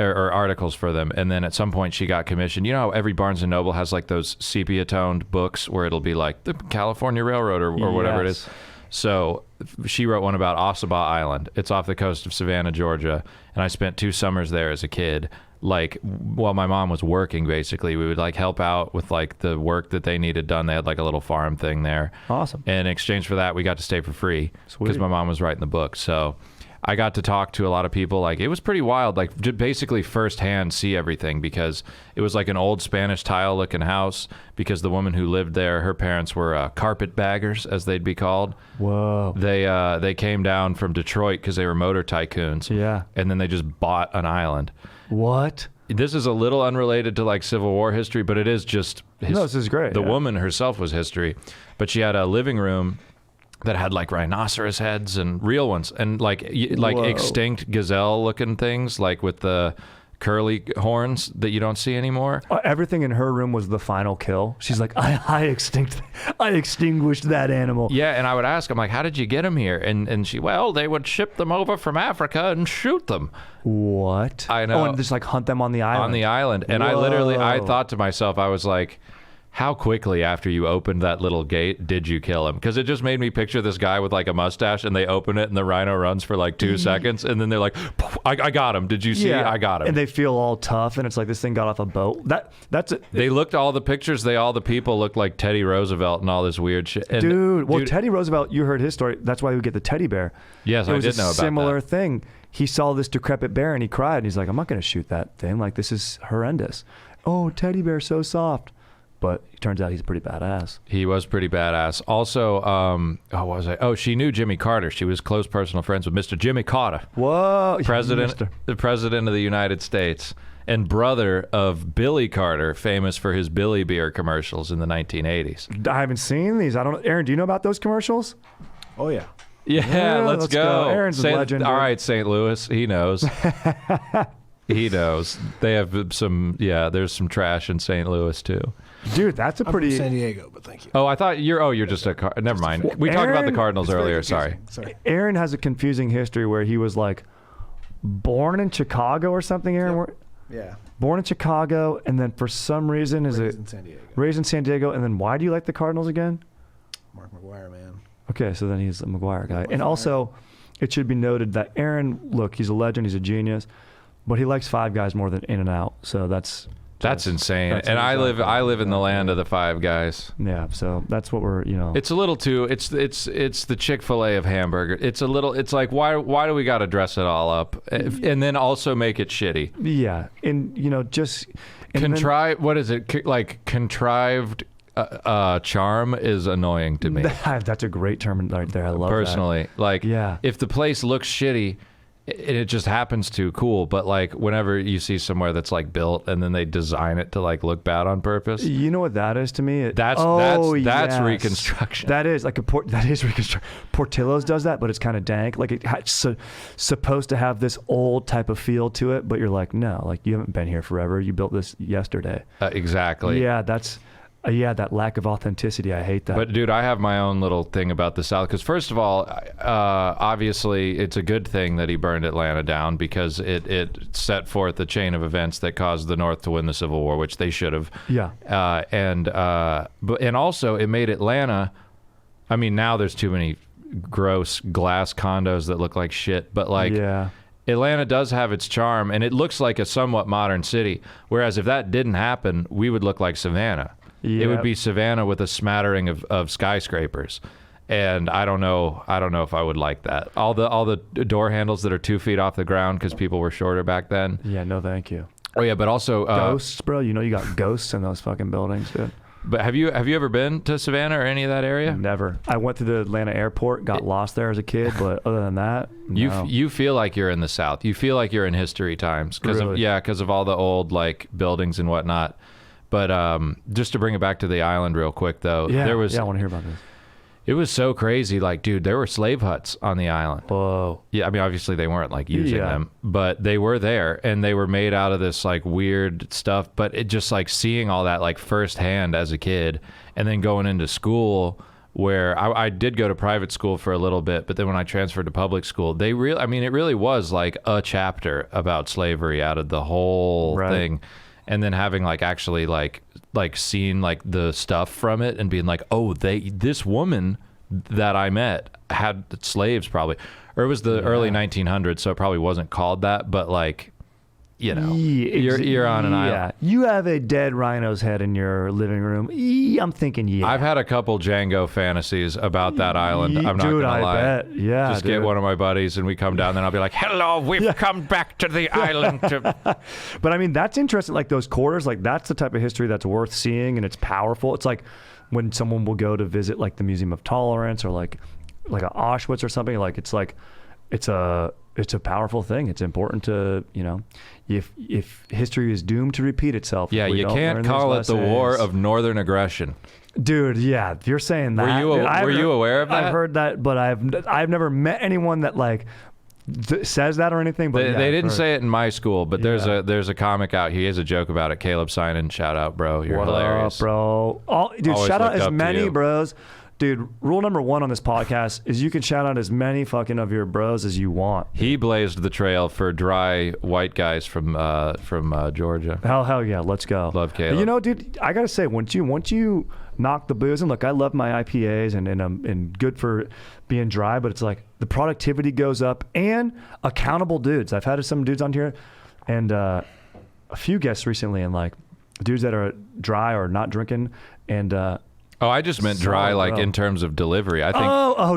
Or articles for them, and then at some point she got commissioned. You know how every Barnes & Noble has like those sepia-toned books where it'll be like the California Railroad or whatever it is. So she wrote one about Ossabaw Island. It's off the coast of Savannah, Georgia, and I spent 2 summers there as a kid. Like, while my mom was working, basically, we would like help out with like the work that they needed done. They had like a little farm thing there. Awesome. And in exchange for that, we got to stay for free because my mom was writing the book. So I got to talk to a lot of people. Like, it was pretty wild, like basically firsthand see everything, because it was like an old Spanish tile looking house, because the woman who lived there, her parents were carpetbaggers, as they'd be called. Whoa. They came down from Detroit because they were motor tycoons. Yeah. And then they just bought an island. What? This is a little unrelated to like Civil War history, but it is just no, this is great. The woman herself was history, but she had a living room that had like rhinoceros heads and real ones, and like extinct gazelle looking things, like with the curly horns that you don't see anymore. Everything in her room was the final kill. She's like, I extinguished that animal. Yeah, and I would ask, I'm like, how did you get them here? And she, well, they would ship them over from Africa and shoot them. What? I know. Oh, and just like hunt them on the island. On the island. And I thought to myself, I was like, how quickly after you opened that little gate did you kill him? Because it just made me picture this guy with like a mustache, and they open it and the rhino runs for like 2 seconds, and then they're like, I got him. Did you see? Yeah. I got him. And they feel all tough, and it's like this thing got off a boat. That's it. They looked, all the pictures, all the people looked like Teddy Roosevelt and all this weird shit. And, dude, Teddy Roosevelt, you heard his story. That's why we get the teddy bear. Yes, I did know about that. It was a similar thing. He saw this decrepit bear and he cried, and he's like, I'm not going to shoot that thing. Like, this is horrendous. Oh, teddy bear, so soft. But it turns out he's pretty badass. He was pretty badass. Also, what was I? Oh, she knew Jimmy Carter. She was close personal friends with Mr. Jimmy Carter. Whoa. The president of the United States, and brother of Billy Carter, famous for his Billy Beer commercials in the 1980s. I haven't seen these. I don't know. Aaron, do you know about those commercials? Oh, yeah. Yeah, let's go. Aaron's a legend. All right, St. Louis. He knows. He knows. They have some, there's some trash in St. Louis, too. Dude, that's a I'm pretty... from San Diego, but thank you. Oh, I thought you're just a... Never mind. We talked about the Cardinals earlier. Sorry. Aaron has a confusing history where he was like born in Chicago or something, Aaron? Yep. Yeah. Born in Chicago, and then for some reason Raised in San Diego. Raised in San Diego, and then why do you like the Cardinals again? Mark McGwire, man. Okay, so then he's a McGwire guy. And also, it should be noted that Aaron, look, he's a legend, he's a genius, but he likes Five Guys more than In-N-Out. So that's insane. That's and I live in the land of the Five Guys. Yeah, so that's what we're, It's a little too, it's the Chick-fil-A of hamburger. It's like, why do we got to dress it all up? And then also make it shitty. Yeah. And, just... what is it? Like contrived charm is annoying to me. That's a great term right there. I love personally. That. Like, if the place looks shitty, it just happens to, cool. But like, whenever you see somewhere that's like built and then they design it to like look bad on purpose, you know what that is to me? That's reconstruction. That is like that is reconstruction. Portillo's does that, but it's kind of dank. Like it's supposed to have this old type of feel to it, but you're like, no, like you haven't been here forever. You built this yesterday. Exactly. Yeah, that's. That lack of authenticity, I hate that. But dude, I have my own little thing about the South, because first of all, obviously it's a good thing that he burned Atlanta down, because it set forth the chain of events that caused the North to win the Civil War, which they should have. Yeah. And also it made Atlanta, I mean, now there's too many gross glass condos that look like shit, but like, Atlanta does have its charm, and it looks like a somewhat modern city, whereas if that didn't happen, we would look like Savannah. It would be Savannah with a smattering of skyscrapers, and I don't know if I would like that. All the door handles that are 2 feet off the ground because people were shorter back then. Yeah, no, thank you. Oh yeah, but also ghosts, bro. You got ghosts in those fucking buildings, dude. But have you ever been to Savannah or any of that area? Never. I went to the Atlanta airport, got lost there as a kid, but other than that, no. You feel like you're in the South. You feel like you're in history times because of all the old like buildings and whatnot. But just to bring it back to the island real quick, though, I want to hear about this. It was so crazy. Like, dude, there were slave huts on the island. Whoa. Yeah, I mean, obviously they weren't like using them, but they were there, and they were made out of this like weird stuff. But it just like seeing all that like firsthand as a kid, and then going into school, where I did go to private school for a little bit, but then when I transferred to public school, it really was like a chapter about slavery out of the whole thing. And then having like actually like seeing like the stuff from it and being like, oh, this woman that I met had slaves probably, or it was the early 1900s, so it probably wasn't called that, but like, you're on an island. You have a dead rhino's head in your living room. I'm thinking, I've had a couple Django fantasies about that island. I'm not gonna lie. Bet. Yeah, just get one of my buddies and we come down there and I'll be like, hello, we've come back to the island. But I mean, that's interesting. Like those quarters, like that's the type of history that's worth seeing, and it's powerful. It's like when someone will go to visit like the Museum of Tolerance or like a Auschwitz or something. Like it's a powerful thing. It's important to, if history is doomed to repeat itself. Yeah, you can't call it the war of northern aggression. Dude, yeah, you're saying that. Were you aware of that? I've heard that, but I've never met anyone that like says that or anything. But they didn't say it in my school, but there's a comic out. He has a joke about it. Caleb Simon, shout out, bro. You're hilarious, bro. Dude, Always shout out as up to many you. bros. Dude, rule number 1 on this podcast is you can shout out as many fucking of your bros as you want. He blazed the trail for dry white guys from Georgia. Hell yeah, let's go. Love Caleb. You know, dude, I gotta say, once you knock the booze, and look, I love my IPAs and good for being dry, but it's like the productivity goes up and accountable dudes. I've had some dudes on here and a few guests recently, and like dudes that are dry or not drinking, and I just meant dry, like in terms of delivery. I think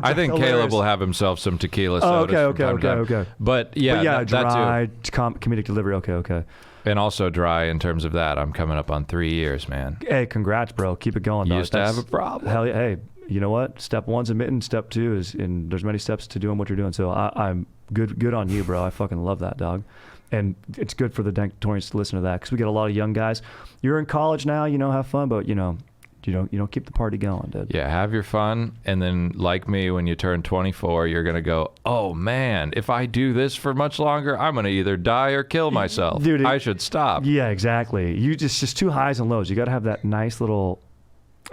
I think Caleb will have himself some tequila sodas. Okay. But yeah, dry that too. Comedic delivery. Okay. And also dry in terms of that. I'm coming up on 3 years, man. Hey, congrats, bro. Keep it going. You used to have a problem. Hell yeah. Hey, you know what? Step 1's admitting. Step 2 is, and there's many steps to doing what you're doing. So I'm good on you, bro. I fucking love that, dog. And it's good for the Danktorians to listen to that, because we get a lot of young guys. You're in college now, have fun, but you don't keep the party going, dude. Yeah, have your fun, and then like me, when you turn 24, you're gonna go, oh man, if I do this for much longer, I'm gonna either die or kill myself. Dude, I should stop. Yeah, exactly. You just too highs and lows. You got to have that nice little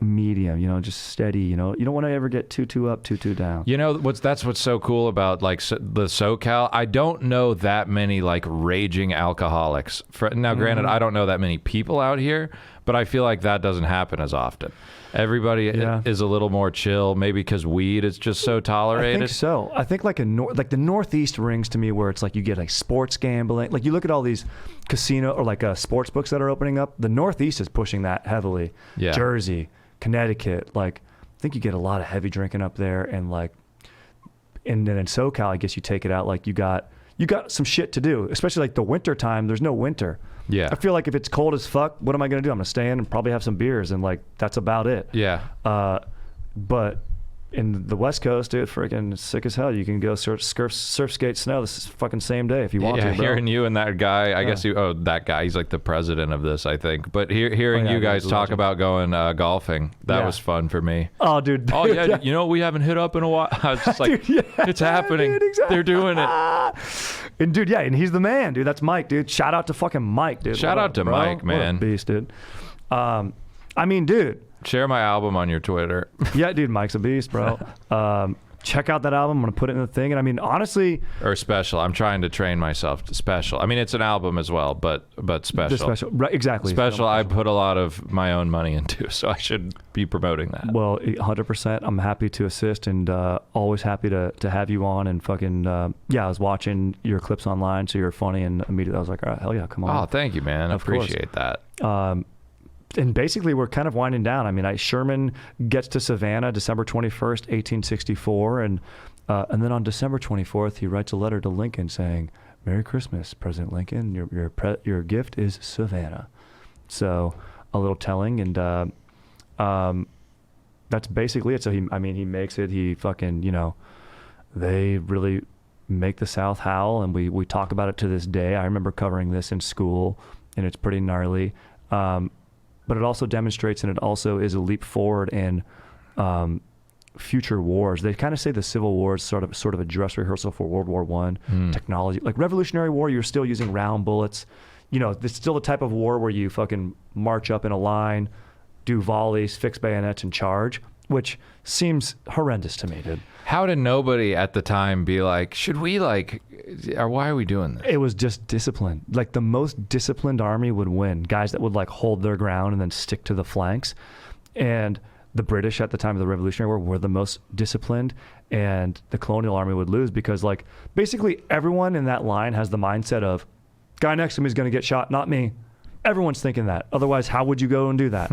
medium, just steady. You don't want to ever get too up, too down. That's what's so cool about like the SoCal. I don't know that many like raging alcoholics. Now, granted, I don't know that many people out here, but I feel like that doesn't happen as often. Everybody is a little more chill, maybe because weed is just so tolerated. I think so. I think like the Northeast rings to me, where it's like you get like sports gambling. Like you look at all these casino or like sports books that are opening up. The Northeast is pushing that heavily. Yeah. Jersey, Connecticut. Like I think you get a lot of heavy drinking up there, and then in SoCal, I guess you take it out. Like you got some shit to do, especially like the winter time. There's no winter. Yeah. I feel like if it's cold as fuck, what am I going to do? I'm going to stay in and probably have some beers, and like that's about it. Yeah. But in the West Coast, dude, freaking sick as hell. You can go surf, skate, snow. This is fucking same day if you want to, bro. Hearing you and that guy, I guess that guy, he's like the president of this, I think. But hearing you guys talk about going golfing, that was fun for me. Oh, dude. Oh, yeah. You know what we haven't hit up in a while? I was just like, dude, it's happening. Dude, exactly. They're doing it. And dude, and he's the man, dude. That's Mike, dude. Shout out to fucking Mike, dude. Shout out to Mike, man. What a beast, dude. I mean, dude. Share my album on your Twitter. Yeah, dude, Mike's a beast, bro. Check out that album. I'm going to put it in the thing. And I mean, honestly... Or special. I'm trying to train myself to special. I mean, it's an album as well, but special. The special. Right, exactly. Special, I put a lot of my own money into, so I should be promoting that. Well, 100%. I'm happy to assist, and always happy to have you on. And fucking, I was watching your clips online, so you're funny, and immediately I was like, all right, hell yeah, come on. Oh, thank you, man. I appreciate that. And basically, we're kind of winding down. I mean, Sherman gets to Savannah December 21st, 1864, and then on December 24th, he writes a letter to Lincoln saying, "Merry Christmas, President Lincoln. Your gift is Savannah." So a little telling, and that's basically it. So he makes it. He fucking, they really make the South howl, and we talk about it to this day. I remember covering this in school, and it's pretty gnarly. But it also demonstrates, and it also is a leap forward in future wars. They kind of say the Civil War is sort of a dress rehearsal for World War I. Technology, like Revolutionary War, you're still using round bullets. It's still the type of war where you fucking march up in a line, do volleys, fix bayonets, and charge, which seems horrendous to me, dude. How did nobody at the time be like, should we or why are we doing this? It was just discipline. Like the most disciplined army would win. Guys that would hold their ground and then stick to the flanks. And the British at the time of the Revolutionary War were the most disciplined, and the colonial army would lose because basically everyone in that line has the mindset of, guy next to me is going to get shot, not me. Everyone's thinking that. Otherwise, how would you go and do that?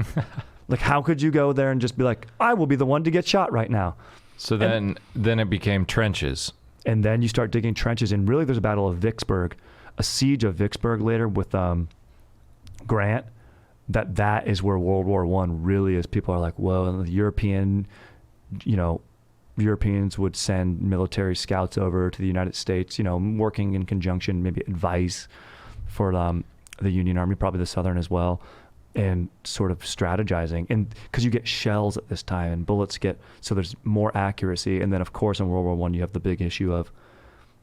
How could you go there and just be like, I will be the one to get shot right now? So then it became trenches. And then you start digging trenches, and really there's a battle of Vicksburg, a siege of Vicksburg later with Grant. That is where World War I really is. People are like, whoa, and the Europeans would send military scouts over to the United States, working in conjunction, maybe advice for the Union Army, probably the Southern as well, and sort of strategizing. And because you get shells at this time and bullets so there's more accuracy. And then of course in World War I, you have the big issue of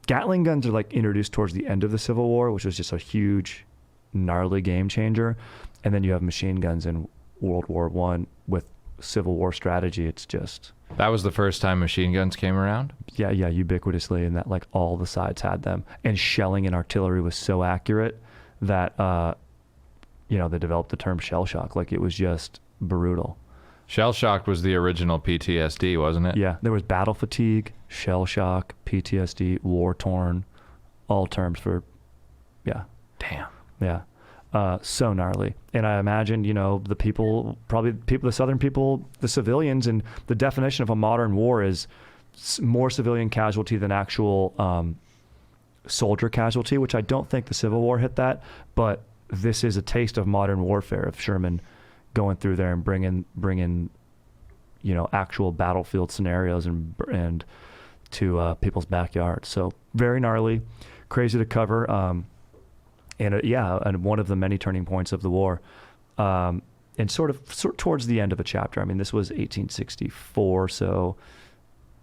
Gatling guns are introduced towards the end of the Civil War, which was just a huge, gnarly game changer. And then you have machine guns in World War I with Civil War strategy. It's just That was the first time machine guns came around? yeah, ubiquitously, and that like all the sides had them, and shelling and artillery was so accurate that they developed the term shell shock. Like it was just brutal. Shell shock was the original PTSD, wasn't it? Yeah, there was battle fatigue, shell shock, PTSD, war torn, all terms for, yeah. Damn. Yeah. So gnarly. And I imagine, the Southern people, the civilians, and the definition of a modern war is more civilian casualty than actual soldier casualty, which I don't think the Civil War hit that, but this is a taste of modern warfare of Sherman going through there and bringing actual battlefield scenarios and to people's backyards. So very gnarly, crazy to cover. And one of the many turning points of the war, and sort of towards the end of a chapter. I mean, this was 1864, so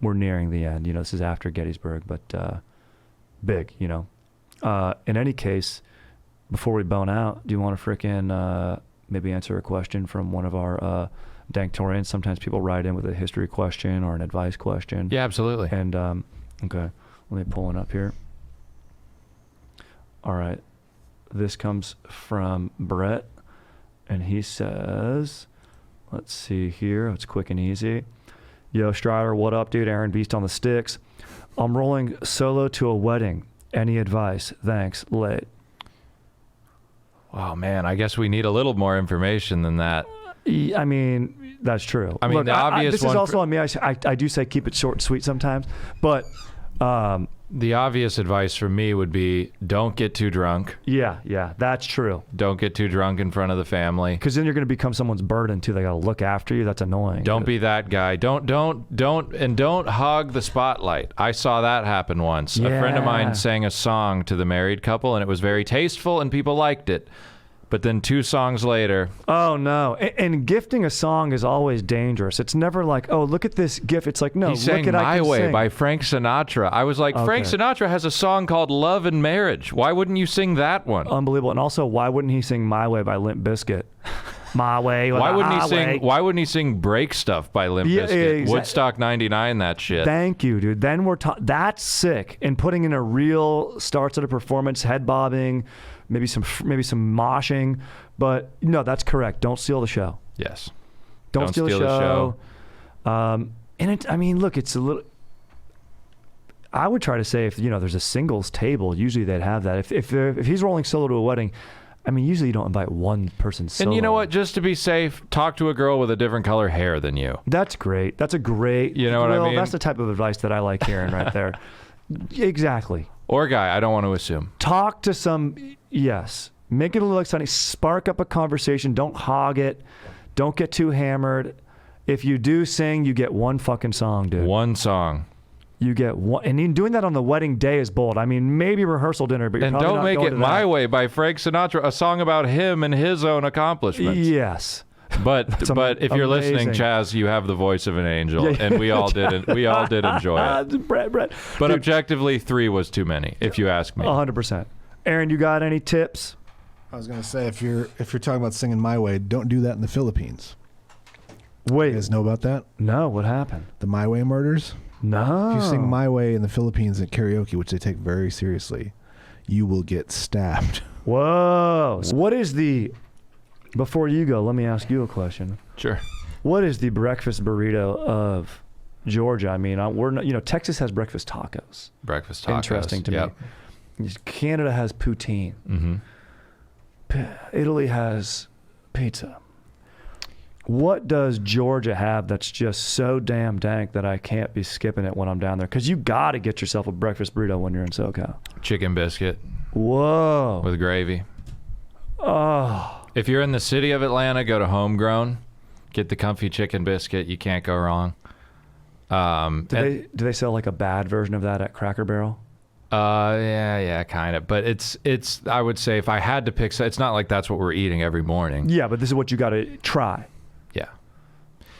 we're nearing the end. This is after Gettysburg, but big. In any case, before we bone out, do you want to frickin' maybe answer a question from one of our Danktorians? Sometimes people write in with a history question or an advice question. Yeah, absolutely. And okay, let me pull it up here. All right. This comes from Brett, and he says, let's see here. It's quick and easy. Yo, Strider, what up, dude? Aaron Beast on the sticks. I'm rolling solo to a wedding. Any advice? Thanks. Late. Oh, man, I guess we need a little more information than that. I mean, that's true. I mean, look, the obvious this one... is also on me. I do say keep it short and sweet sometimes, but... the obvious advice from me would be don't get too drunk. Yeah, that's true. Don't get too drunk in front of the family. Because then you're going to become someone's burden too. They got to look after you. That's annoying. Don't be that guy. Don't hog the spotlight. I saw that happen once. Yeah. A friend of mine sang a song to the married couple, and it was very tasteful, and people liked it. But then 2 songs later... Oh, no. And gifting a song is always dangerous. It's never like, oh, look at this gift. It's like, no, he sang look at My I can Way sing. by Frank Sinatra. I was like, Frank Sinatra has a song called Love and Marriage. Why wouldn't you sing that one? Unbelievable. And also, why wouldn't he sing My Way by Limp Bizkit? My Way. Why wouldn't he sing Break Stuff by Limp Bizkit? Yeah, exactly. Woodstock 99, that shit. Thank you, dude. Then that's sick. And putting in a real starts at a performance, head bobbing, maybe some moshing. But no, that's correct. Don't steal the show. Yes. Don't steal the show. Look, it's a little... I would try to say if, there's a singles table, usually they'd have that. If he's rolling solo to a wedding, I mean, usually you don't invite one person solo. And you know what? Just to be safe, talk to a girl with a different color hair than you. That's great. That's a great... You know what I mean? That's the type of advice that I like hearing right there. Exactly. Or guy, I don't want to assume. Talk to some... Yes. Make it a little exciting. Spark up a conversation. Don't hog it. Don't get too hammered. If you do sing, you get one fucking song, dude. One song. You get one. And even doing that on the wedding day is bold. I mean, maybe rehearsal dinner, but you're and probably don't not make going it to My that. Way by Frank Sinatra, a song about him and his own accomplishments. Yes. But if you're listening, amazing. Chaz, you have the voice of an angel, and we all did enjoy it. Brett. But Dude, objectively, 3 was too many, if you ask me. 100%. Aaron, you got any tips? I was gonna say if you're talking about singing My Way, don't do that in the Philippines. Wait. You guys know about that? No, what happened? The My Way murders? No. If you sing My Way in the Philippines at karaoke, which they take very seriously, you will get stabbed. Whoa. What is the... Before you go, let me ask you a question. Sure. What is the breakfast burrito of Georgia? I mean, we're not, Texas has breakfast tacos. Breakfast tacos. Interesting to me. Canada has poutine. Mm-hmm. Italy has pizza. What does Georgia have that's just so damn dank that I can't be skipping it when I'm down there? Because you got to get yourself a breakfast burrito when you're in SoCal. Chicken biscuit. Whoa. With gravy. Oh. If you're in the city of Atlanta, go to Homegrown. Get the comfy chicken biscuit. You can't go wrong. Do they sell like a bad version of that at Cracker Barrel? Yeah, kind of. But it's. I would say if I had to pick, it's not like that's what we're eating every morning. Yeah, but this is what you got to try. Yeah.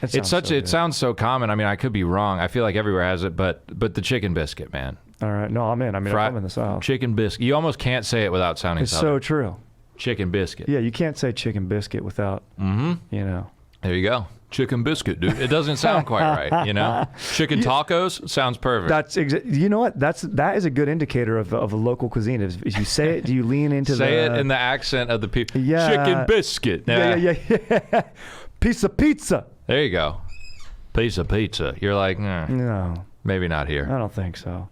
It sounds so common. I mean, I could be wrong. I feel like everywhere has it, but the chicken biscuit, man. All right, no, I'm in. I mean, I'm in the South. Chicken biscuit. You almost can't say it without sounding. It's Southern. so true. Chicken biscuit. Yeah, you can't say chicken biscuit without. Mm-hmm. There you go. Chicken biscuit, dude. It doesn't sound quite right, you know? Chicken tacos sounds perfect. That's you know what? That is a good indicator of a local cuisine. If you say it, do you lean into say it in the accent of the people? Yeah. Chicken biscuit. Yeah. Piece of pizza. There you go. Piece of pizza. You're like, no, maybe not here. I don't think so.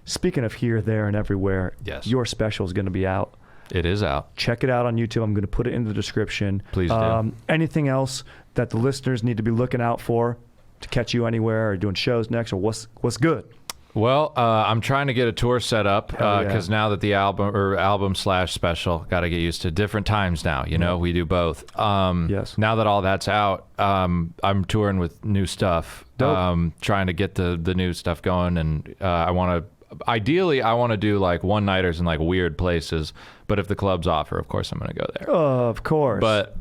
Speaking of here, there, and everywhere, yes, your special is going to be out. It is out. Check it out on YouTube. I'm going to put it in the description. Please do. Anything else that the listeners need to be looking out for to catch you anywhere, or doing shows next, or what's good? Well, I'm trying to get a tour set up because now that the album/special, got to get used to different times now. You know, we do both. Yes. Now that all that's out, I'm touring with new stuff. Dope. Trying to get the new stuff going, and ideally, I want to do like one-nighters in like weird places. But if the clubs offer, of course, I'm going to go there. Of course. But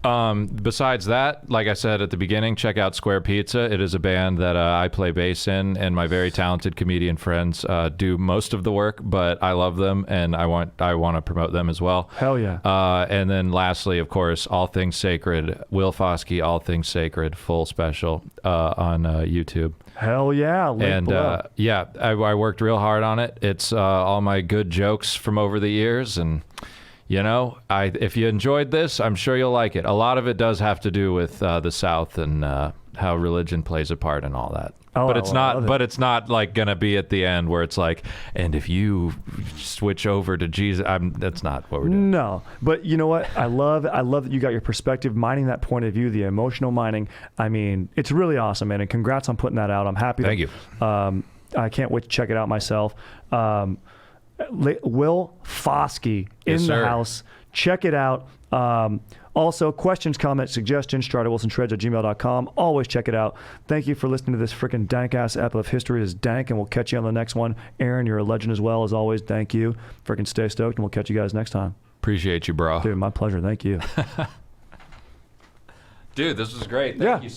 besides that, like I said at the beginning, check out Square Pizza. It is a band that I play bass in, and my very talented comedian friends do most of the work. But I love them, and I want to promote them as well. Hell yeah. And then lastly, of course, All Things Sacred. Will Foskey, All Things Sacred, full special on YouTube. Hell yeah. Link below. I worked real hard on it. It's all my good jokes from over the years, and you know, if you enjoyed this, I'm sure you'll like it. A lot of it does have to do with the South and how religion plays a part and all that. Oh, but it's not. But it's not like gonna be at the end where it's like, and if you switch over to Jesus, that's not what we're doing. No, but you know what? I love that you got your perspective, mining that point of view, the emotional mining. I mean, it's really awesome, man. And congrats on putting that out. I'm happy. Thank you. I can't wait to check it out myself. Will Foskey in the house. Check it out. Also, questions, comments, suggestions, StriderWilsonShreds@gmail.com. Always check it out. Thank you for listening to this freaking dank-ass ep of History is Dank, and we'll catch you on the next one. Aaron, you're a legend as well, as always. Thank you. Freaking stay stoked, and we'll catch you guys next time. Appreciate you, bro. Dude, my pleasure. Thank you. Dude, this was great. Yeah. Thank you.